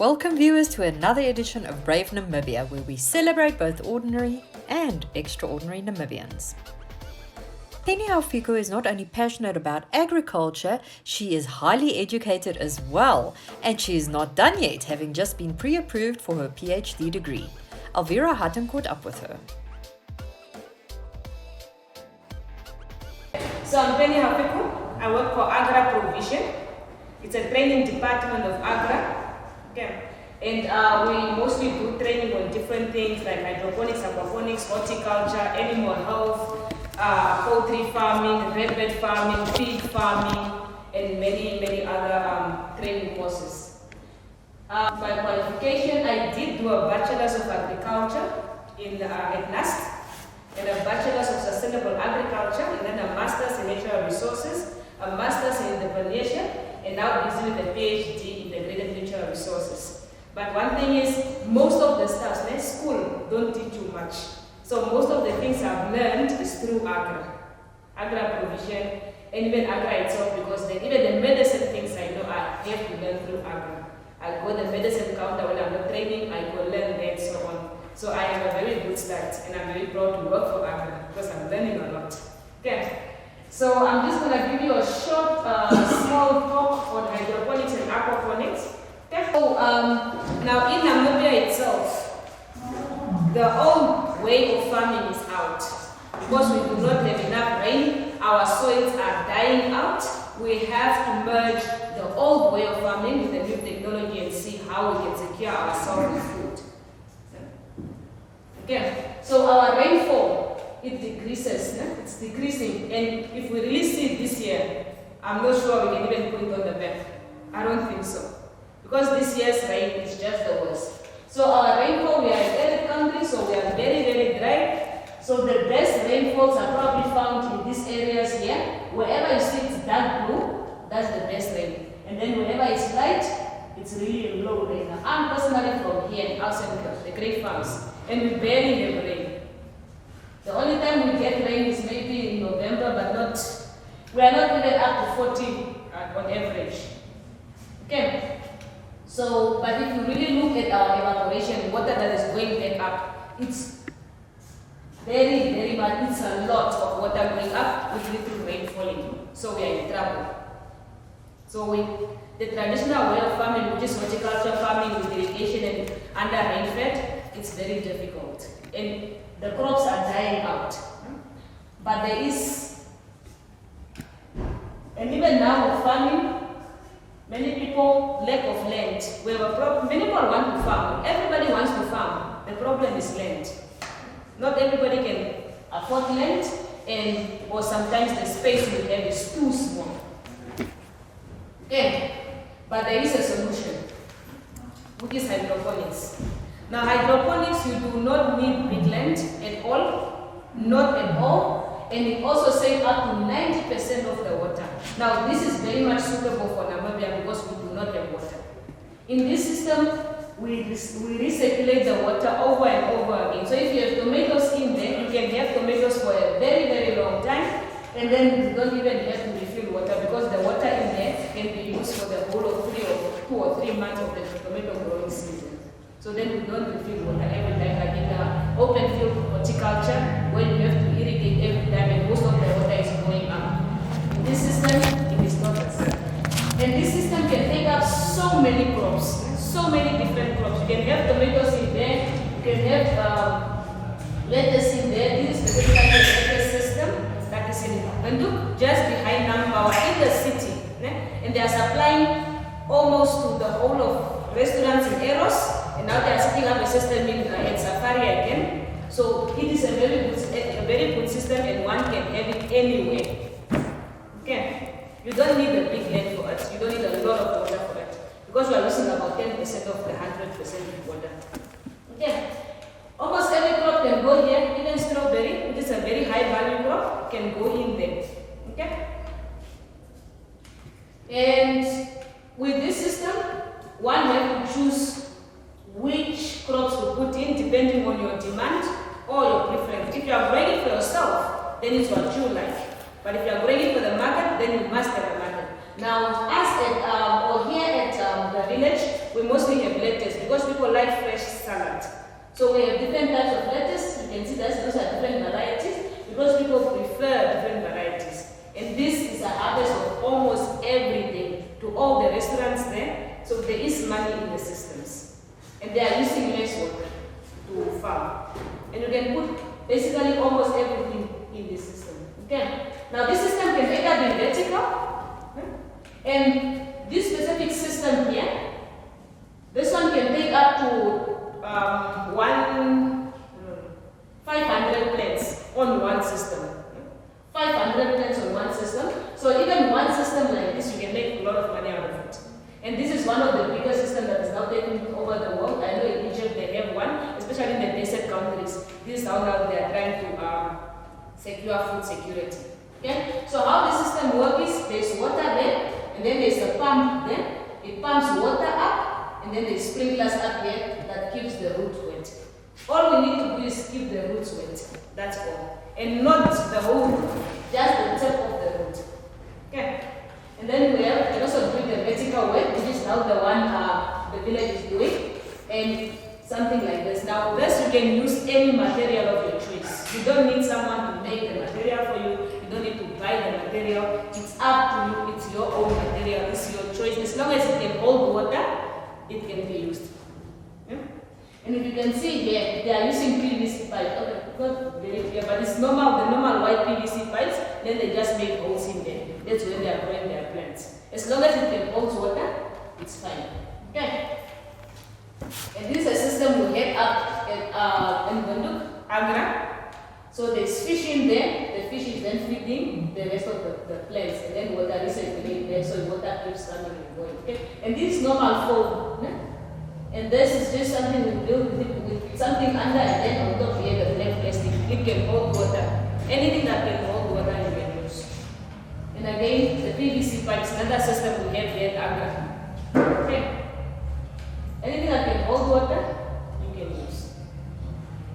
Welcome viewers to another edition of Brave Namibia, where we celebrate both ordinary and extraordinary Namibians. Penny Haifuku is not only passionate about agriculture, she is highly educated as well, and she is not done yet, having just been pre-approved for her PhD degree. Alvira Hutton caught up with her. So I'm Penny Haifuku. I work for Agra Provision. It's a training department of Agra. Okay. And we mostly do training on different things like hydroponics, aquaponics, horticulture, animal health, poultry farming, rabbit farming, pig farming, and many other training courses. My qualification, I did do a Bachelor's of Agriculture at NAST, and a Bachelor's of Sustainable Agriculture, and then a Master's in Natural Resources, a Master's in Entrepreneurship, and now busy with a PhD in Integrated Natural Resources. But one thing is, most of the stuff, school don't teach you much. So most of the things I've learned is through Agra Provision, and even Agra itself, because even the medicine things I know I have to learn through Agra. I go to the medicine counter when I'm not training, I go learn that, so on. So I have a very good start, and I'm very proud to work for Agra because I'm learning a lot. Okay. So I'm just going to give you a short, small talk on hydroponics and aquaponics. Okay. So now in Namibia itself, the old way of farming is out. Because we do not have enough rain, our soils are dying out. We have to merge the old way of farming with the new technology and see how we can secure ourselves with food. Okay. So our rainfall, it decreases, it's decreasing, and if we really see it this year, I'm not sure we can even put it on the map. I don't think so, because this year's rain is just the worst. So our rainfall, we are an arid country, so we are very dry. So the best rainfalls are probably found in these areas here. Wherever you see it's dark blue, that's the best rain. And then wherever it's light, it's really low rain. Now, I'm personally from here in Alcentra, the Great Farms, and we barely have rain. The only time we get rain is maybe in November, but we are not even up to 40 on average. Okay. So, but if you really look at our evaporation, water that is going back up, it's very much, it's a lot of water going up with little rain falling. So we are in trouble. So the traditional way of farming, which is horticulture farming with irrigation and under rainfed, it's very difficult. And the crops are dying out. But there is, and even now with farming, many people lack of land. We have a problem. Many people want to farm. Everybody wants to farm. The problem is land. Not everybody can afford land, or sometimes the space we have is too small. Okay, but there is a solution, which is hydroponics. Now, hydroponics, you do not need big land at all, not at all, and it also saves up to 90% of the water. Now, this is very much suitable for Namibia because we do not have water. In this system, we recirculate the water over and over again. So if you have tomatoes in there, you can have tomatoes for a very long time, and then you don't even have to refill water because the water in there can be used for the whole of 2 or 3 months of the tomato growing season. So then we don't refill water every time, like in the open field horticulture, where you have to irrigate every time and most of the water is going up. In this system, it is not the same. And this system can take up so many crops, so many different crops. You can have tomatoes in there, you can have lettuce in there. This is specifically the lettuce system that is in Bandung, just behind Nampower in the city. And they are supplying almost to the whole of restaurants in Eros. And now they are setting up a system in Safari again. So it is a very good system, and one can have it anywhere. Okay, you don't need a big land for it. You don't need a lot of water for it because you are using about 10% of the 100% water. Okay, almost every crop can go here. Even strawberry, which is a very high value crop, can go in there. Okay, and with this system, one has to choose which crops to put in depending on your demand. or your preference. If you are growing it for yourself, then it's what you like. But if you are growing it for the market, then you must have a market. Now, us here at the village, we mostly have lettuce because people like fresh salad. So we have different types of lettuce. You can see that those are different varieties because people prefer different varieties. And this is a harvest of almost every day to all the restaurants there. So there is money in the systems. And they are using less water to farm. And you can put basically almost everything in this system. Okay. Now this system can either be vertical, and this specific system here, this one can take up to 500 plants on one system. 500 plants on one system. So even one system like this, you can make a lot of money out of it. And this is one of the biggest systems that is now taking over the world. I know in Egypt they have one, especially in the desert countries. This is how now they are trying to secure food security. Okay? So how the system works is there's water there, and then there's a pump there. It pumps water up, and then there's sprinklers up here that keeps the root wet. All we need to do is keep the roots wet. That's all. And not the whole root, just the tip of the root. Okay. And then we can also do the vertical wet, which is now the one the village is doing. And something like this. Now this you can use any material of your choice. You don't need someone to make the material for you. You don't need to buy the material. It's up to you. It's your own material. It's your choice. As long as it can hold water, it can be used. Yeah? And if you can see here, they are using PVC pipes. Okay, not very clear, but it's normal, the normal white PVC pipes. Then they just make holes in there. That's where they are growing their plants. As long as it can hold water, it's fine. Okay. And this is a system we have up in Banduk, Agra. So there's fish in there. The fish is then feeding the rest of the plants, and then water is circulating there, so water keeps coming and going. Okay. And this is normal foam. And this is just something we build with something under, and then on top here the black plastic. It can hold water. Anything that can hold water you can use. And again, the PVC pipes, another system we have here at Agra. Okay. Anything that can hold water, you can use.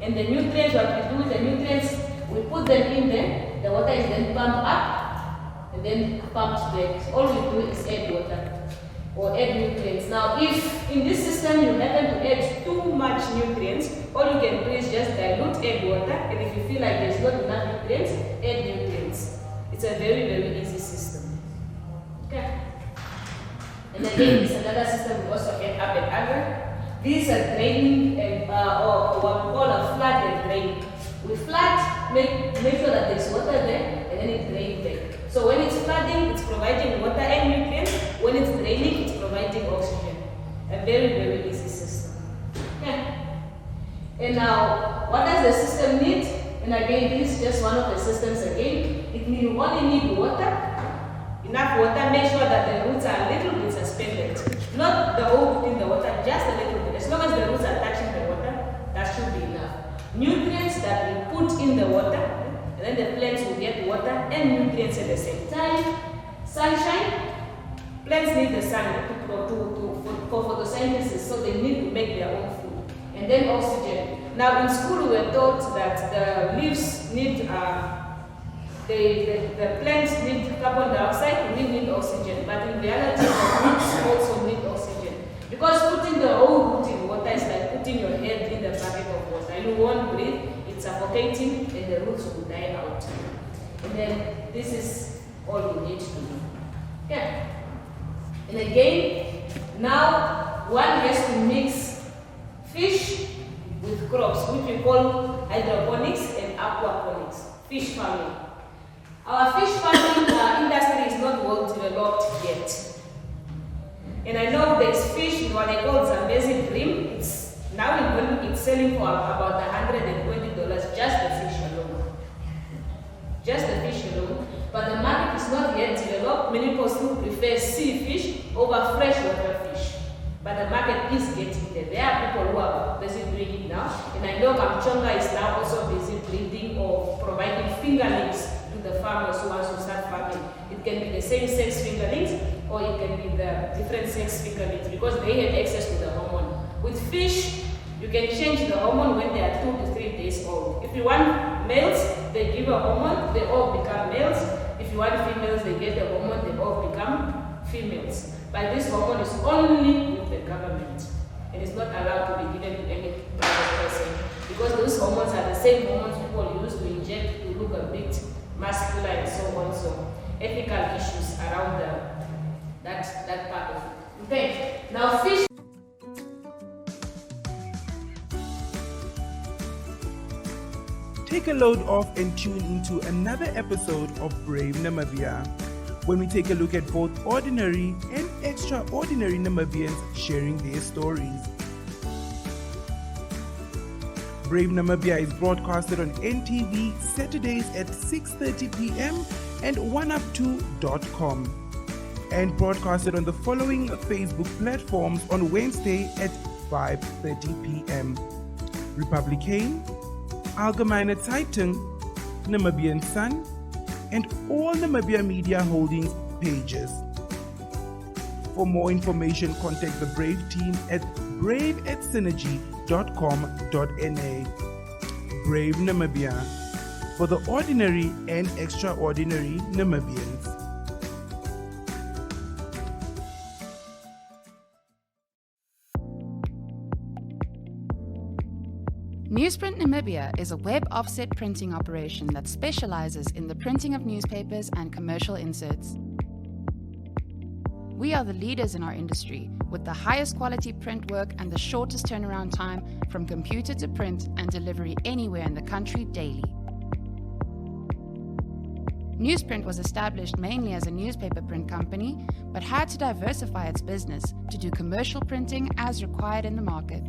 And the nutrients, what we do with the nutrients, we put them in there. The water is then pumped up and then pumped back. All we do is add water or add nutrients. Now, if in this system you happen to add too much nutrients, all you can do is just dilute, add water, and if you feel like there's not enough nutrients, add nutrients. It's a very, very easy system. Okay. And again, it's another system we also have up at Agra. These are draining or what we call a flooded drain. We flood, make sure that there's water there, and then it drains back. So when it's flooding, it's providing water and nutrients. When it's draining, it's providing oxygen. A very, very easy system. Okay. And now, what does the system need? And again, this is just one of the systems again. It means you only need water. Enough water, make sure that the roots are a little bit suspended. Not the whole root in the water, just a little bit. As long as the roots are touching the water, that should be enough. Nutrients that we put in the water, and then the plants will get water and nutrients at the same time. Sunshine, plants need the sun for photosynthesis, so they need to make their own food. And then oxygen. Now in school we were taught that the leaves need the plants need carbon dioxide, we need oxygen, but in reality the roots also need oxygen. Because putting the whole root in water is like putting your head in the bucket of water. You won't breathe, it's suffocating, and the roots will die out. And then this is all you need to do. Okay. And again, now one has to mix fish with crops, which we call hydroponics and aquaponics, fish farming. Our fish farming industry is not well developed yet. And I know there's fish, what they call Zambezi Dream. It's now it's selling for about $120, just the fish alone. Just the fish alone. But the market is not yet developed. Many people still prefer sea fish over freshwater fish. But the market is getting there. There are people who are busy doing it now. And I know Kamchonga is now also busy breeding or providing fingerlings to the farmers who want to start farming. It can be the same sex fingerlings or it can be the different sex fingerlings because they have access to the hormone. With fish, you can change the hormone when they are 2 to 3 days. days old. If you want males, they give a hormone, they all become males. If you want females, they get a hormone, they all become females. But this hormone is only with the government. It is not allowed to be given to any private person, because those hormones are the same hormones people use to inject to look a bit muscular and so on. So ethical issues around that part of it. Okay, now fish. Take a load off and tune into another episode of Brave Namibia, when we take a look at both ordinary and extraordinary Namibians sharing their stories. Brave Namibia is broadcasted on NTV Saturdays at 6:30 p.m. and oneup2.com, and broadcasted on the following Facebook platforms on Wednesday at 5:30 p.m. Republican, Allgemeine Zeitung, Namibian Sun, and all Namibia Media Holdings pages. For more information, contact the Brave team at brave@synergy.com.na. Brave Namibia, for the ordinary and extraordinary Namibians. Newsprint Namibia is a web offset printing operation that specializes in the printing of newspapers and commercial inserts. We are the leaders in our industry, with the highest quality print work and the shortest turnaround time from computer to print and delivery anywhere in the country daily. Newsprint was established mainly as a newspaper print company, but had to diversify its business to do commercial printing as required in the market.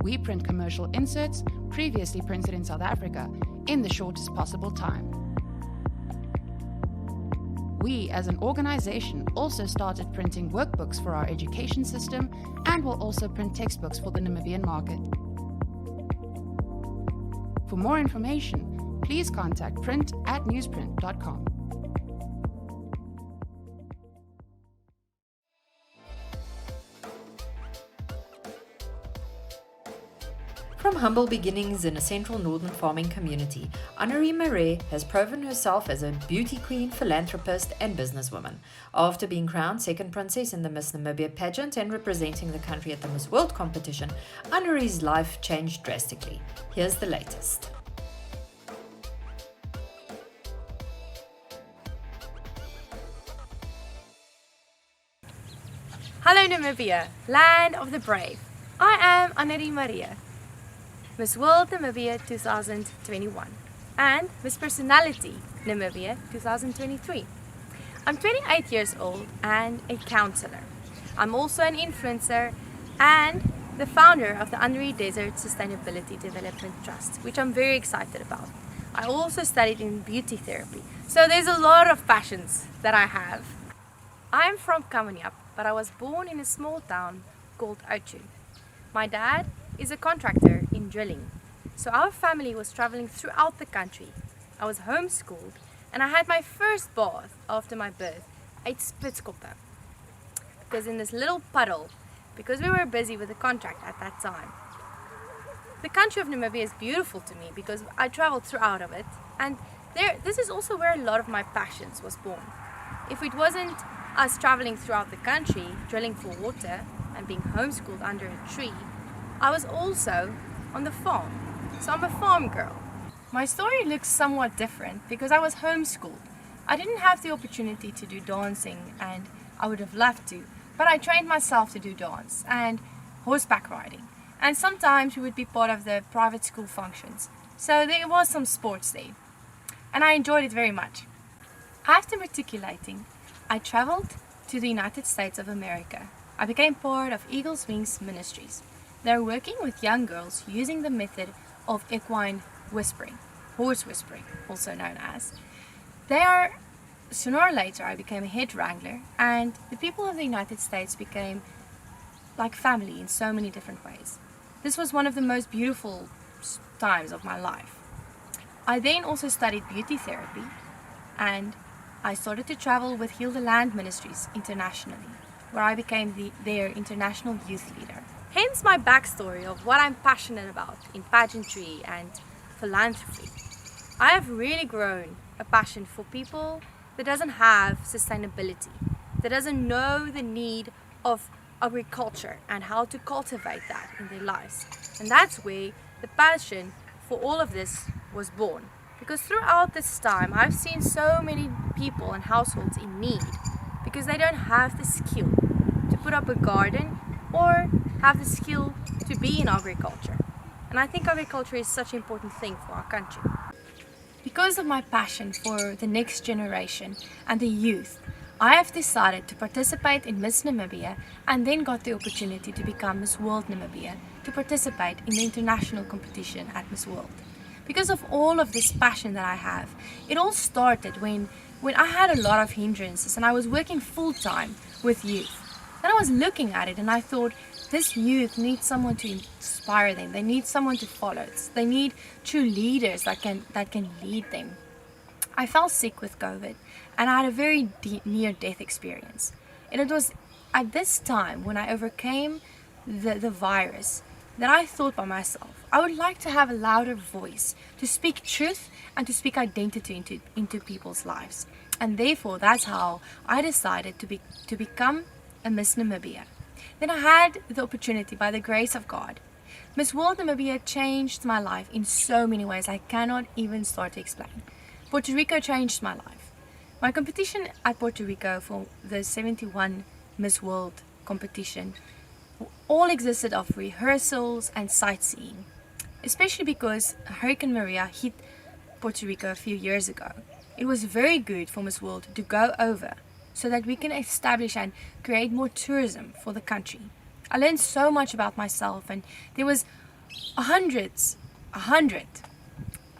We print commercial inserts previously printed in South Africa in the shortest possible time. We, as an organization, also started printing workbooks for our education system and will also print textbooks for the Namibian market. For more information, please contact print@newsprint.com. From humble beginnings in a central northern farming community, Annerie Maré has proven herself as a beauty queen, philanthropist, and businesswoman. After being crowned second princess in the Miss Namibia pageant and representing the country at the Miss World competition, Annerie's life changed drastically. Here's the latest. Hello Namibia, land of the brave. I am Annerie Maré, Miss World Namibia 2021 and Miss Personality Namibia 2023. I'm 28 years old and a counselor. I'm also an influencer and the founder of the Annerie Desert Sustainability Development Trust, which I'm very excited about. I also studied in beauty therapy, so there's a lot of passions that I have. I'm from Kamaniap, but I was born in a small town called Ochu. My dad is a contractor in drilling, so our family was traveling throughout the country. I was homeschooled and I had my first bath after my birth at Spitskoppe, because in this little puddle, because we were busy with the contract at that time. The country of Namibia is beautiful to me because I traveled throughout of it, and this is also where a lot of my passions was born. If it wasn't us traveling throughout the country, drilling for water and being homeschooled under a tree, I was also on the farm, so I'm a farm girl. My story looks somewhat different because I was homeschooled. I didn't have the opportunity to do dancing, and I would have loved to, but I trained myself to do dance and horseback riding, and sometimes we would be part of the private school functions, so there was some sports there, and I enjoyed it very much. After matriculating, I traveled to the United States of America. I became part of Eagle's Wings Ministries. They're working with young girls using the method of equine whispering, horse whispering, also known as. Sooner or later, I became a head wrangler, and the people of the United States became like family in so many different ways. This was one of the most beautiful times of my life. I then also studied beauty therapy, and I started to travel with Heal the Land Ministries internationally, where I became their international youth leader. Hence my backstory of what I'm passionate about in pageantry and philanthropy. I have really grown a passion for people that doesn't have sustainability, that doesn't know the need of agriculture and how to cultivate that in their lives. And that's where the passion for all of this was born. Because throughout this time, I've seen so many people and households in need because they don't have the skill to put up a garden or have the skill to be in agriculture. And I think agriculture is such an important thing for our country. Because of my passion for the next generation and the youth, I have decided to participate in Miss Namibia and then got the opportunity to become Miss World Namibia to participate in the international competition at Miss World. Because of all of this passion that I have, it all started when I had a lot of hindrances and I was working full-time with youth. Then I was looking at it and I thought, this youth needs someone to inspire them. They need someone to follow. They need true leaders that can lead them. I fell sick with COVID and I had a very near-death experience. And it was at this time when I overcame the virus that I thought by myself, I would like to have a louder voice to speak truth and to speak identity into people's lives. And therefore, that's how I decided to become a Miss Namibia. Then I had the opportunity, by the grace of God. Miss World Namibia changed my life in so many ways I cannot even start to explain. Puerto Rico changed my life. My competition at Puerto Rico for the 71 Miss World competition all existed of rehearsals and sightseeing, especially because Hurricane Maria hit Puerto Rico a few years ago. It was very good for Miss World to go over so that we can establish and create more tourism for the country. I learned so much about myself, and there was 100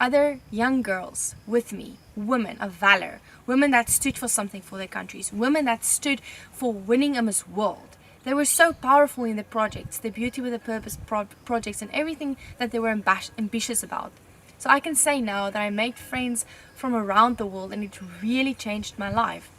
other young girls with me, women of valor, women that stood for something for their countries, women that stood for winning a Miss World. They were so powerful in the projects, the Beauty with a Purpose projects and everything that they were ambitious about. So I can say now that I made friends from around the world, and it really changed my life.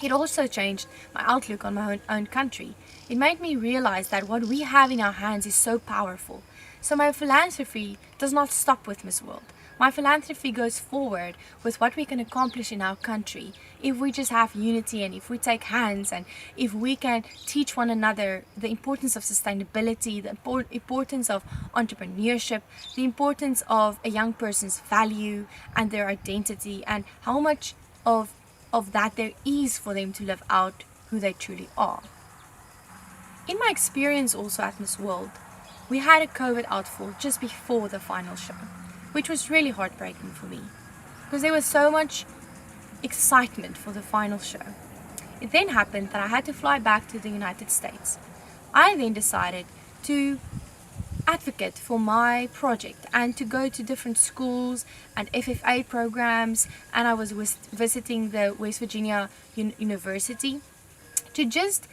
It also changed my outlook on my own country. It made me realize that what we have in our hands is so powerful. So my philanthropy does not stop with Miss World. My philanthropy goes forward with what we can accomplish in our country if we just have unity and if we take hands and if we can teach one another the importance of sustainability, the importance of entrepreneurship, the importance of a young person's value and their identity, and how much of that there is for them to live out who they truly are. In my experience also at Miss World, we had a COVID outfall just before the final show, which was really heartbreaking for me because there was so much excitement for the final show. It then happened that I had to fly back to the United States. I then decided to advocate for my project and to go to different schools and FFA programs, and I was visiting the West Virginia University to just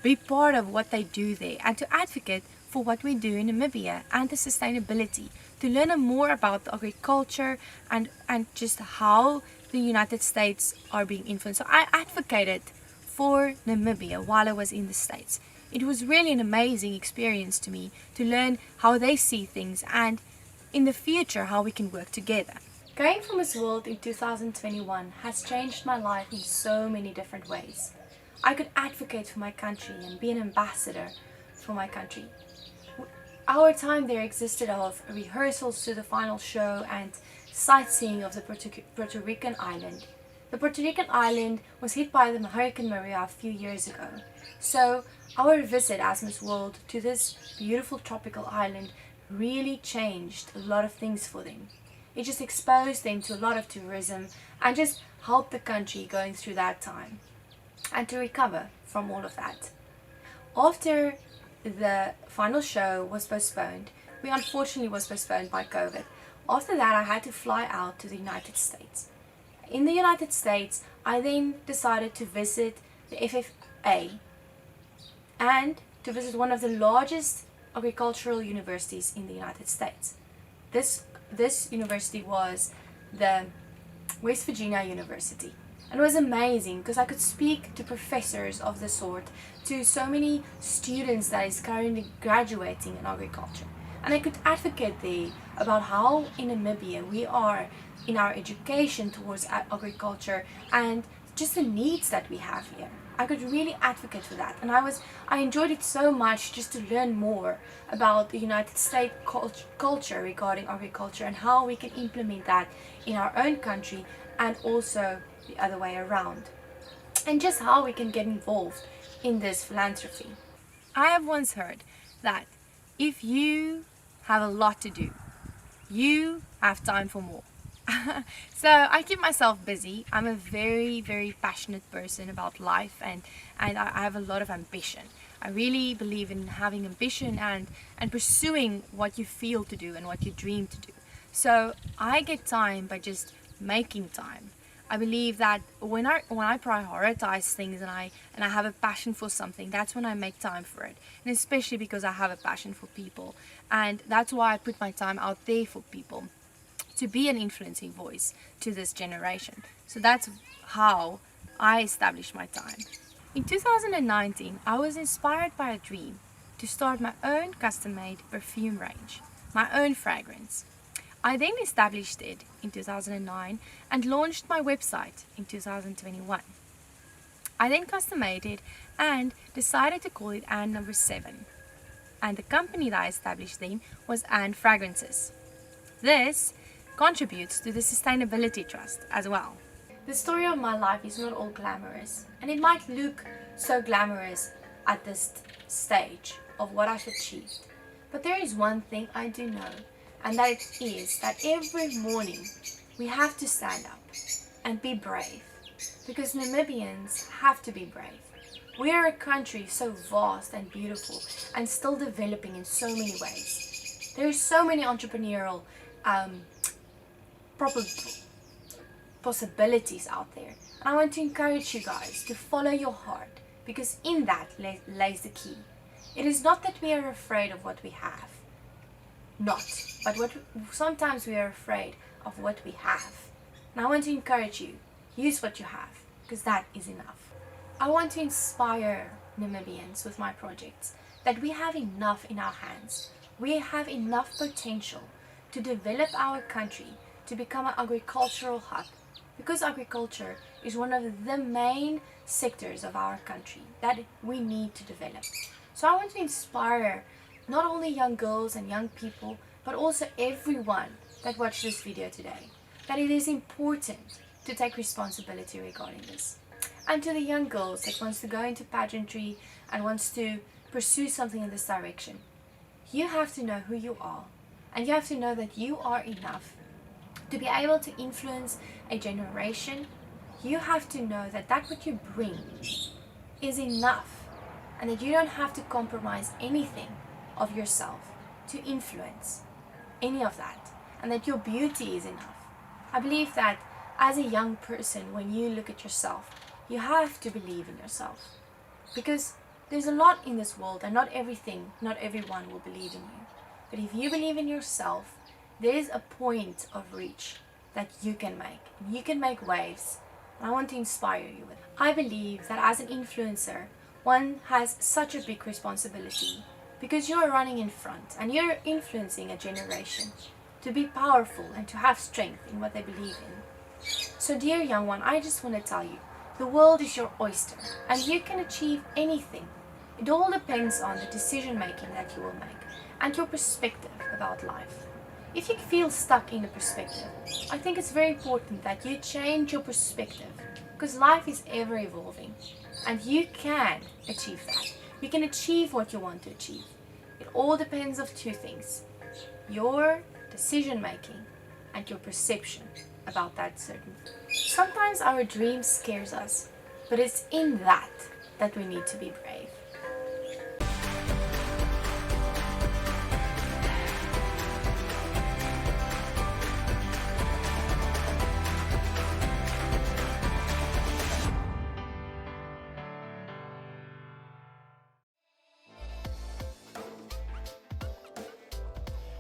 be part of what they do there and to advocate for what we do in Namibia and the sustainability, to learn more about the agriculture and just how the United States are being influenced. So I advocated for Namibia while I was in the States. It was really an amazing experience to me to learn how they see things and in the future how we can work together. Going for Miss World in 2021 has changed my life in so many different ways. I could advocate for my country and be an ambassador for my country. Our time there existed of rehearsals to the final show and sightseeing of the Puerto Rican island. The Puerto Rican island was hit by the Hurricane Maria a few years ago. So our visit as Miss World to this beautiful tropical island really changed a lot of things for them. It just exposed them to a lot of tourism and just helped the country going through that time and to recover from all of that. After the final show was postponed, we unfortunately was postponed by COVID. After that, I had to fly out to the United States. In the United States, I then decided to visit the FFA and to visit one of the largest agricultural universities in the United States. This university was the West Virginia University. And it was amazing because I could speak to professors of the sort, to so many students that is currently graduating in agriculture. And I could advocate there about how in Namibia we are in our education towards agriculture and just the needs that we have here. I could really advocate for that, and I enjoyed it so much just to learn more about the United States culture regarding agriculture and how we can implement that in our own country and also the other way around, and just how we can get involved in this philanthropy. I have once heard that if you have a lot to do, you have time for more. So I keep myself busy. I'm a very, very passionate person about life, and I have a lot of ambition. I really believe in having ambition and pursuing what you feel to do and what you dream to do. So I get time by just making time. I believe that when I prioritize things and I have a passion for something, that's when I make time for it. And especially because I have a passion for people, and that's why I put my time out there for people, to be an influencing voice to this generation. So that's how I established my time. In 2019, I was inspired by a dream to start my own custom-made perfume range, my own fragrance. I then established it in 2009 and launched my website in 2021. I then custom-made it and decided to call it Anne No. 7. And the company that I established then was Anne Fragrances. This contributes to the Sustainability Trust as well. The story of my life is not all glamorous, and it might look so glamorous at this stage of what I've achieved. But there is one thing I do know, and that it is that every morning we have to stand up and be brave, because Namibians have to be brave. We are a country so vast and beautiful and still developing in so many ways. There are so many entrepreneurial possibilities out there. And I want to encourage you guys to follow your heart, because in that lays the key. It is not that we are afraid of what we have, but sometimes we are afraid of what we have. And I want to encourage you, use what you have, because that is enough. I want to inspire Namibians with my projects that we have enough in our hands. We have enough potential to develop our country to become an agricultural hub, because agriculture is one of the main sectors of our country that we need to develop. So I want to inspire not only young girls and young people, but also everyone that watched this video today, that it is important to take responsibility regarding this. And to the young girls that wants to go into pageantry and wants to pursue something in this direction, you have to know who you are, and you have to know that you are enough to be able to influence a generation. You have to know that what you bring is enough, and that you don't have to compromise anything of yourself to influence any of that, and that your beauty is enough. I believe that as a young person, when you look at yourself, you have to believe in yourself, because there's a lot in this world, and not everyone will believe in you. But if you believe in yourself, there is a point of reach that you can make. You can make waves. And I want to inspire you with it. I believe that as an influencer, one has such a big responsibility, because you're running in front and you're influencing a generation to be powerful and to have strength in what they believe in. So dear young one, I just want to tell you, the world is your oyster, and you can achieve anything. It all depends on the decision making that you will make and your perspective about life. If you feel stuck in a perspective, I think it's very important that you change your perspective, because life is ever evolving and you can achieve that. You can achieve what you want to achieve. It all depends on two things: your decision making and your perception about that certain thing. Sometimes our dream scares us, but it's in that we need to be brave.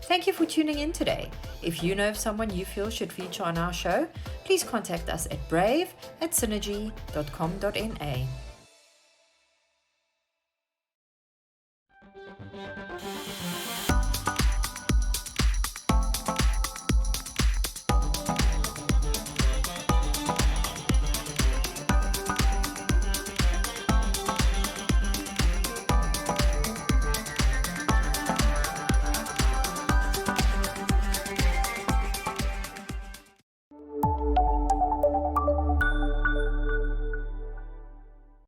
Thank you for tuning in today. If you know of someone you feel should feature on our show, please please contact us at brave@synergy.com.na.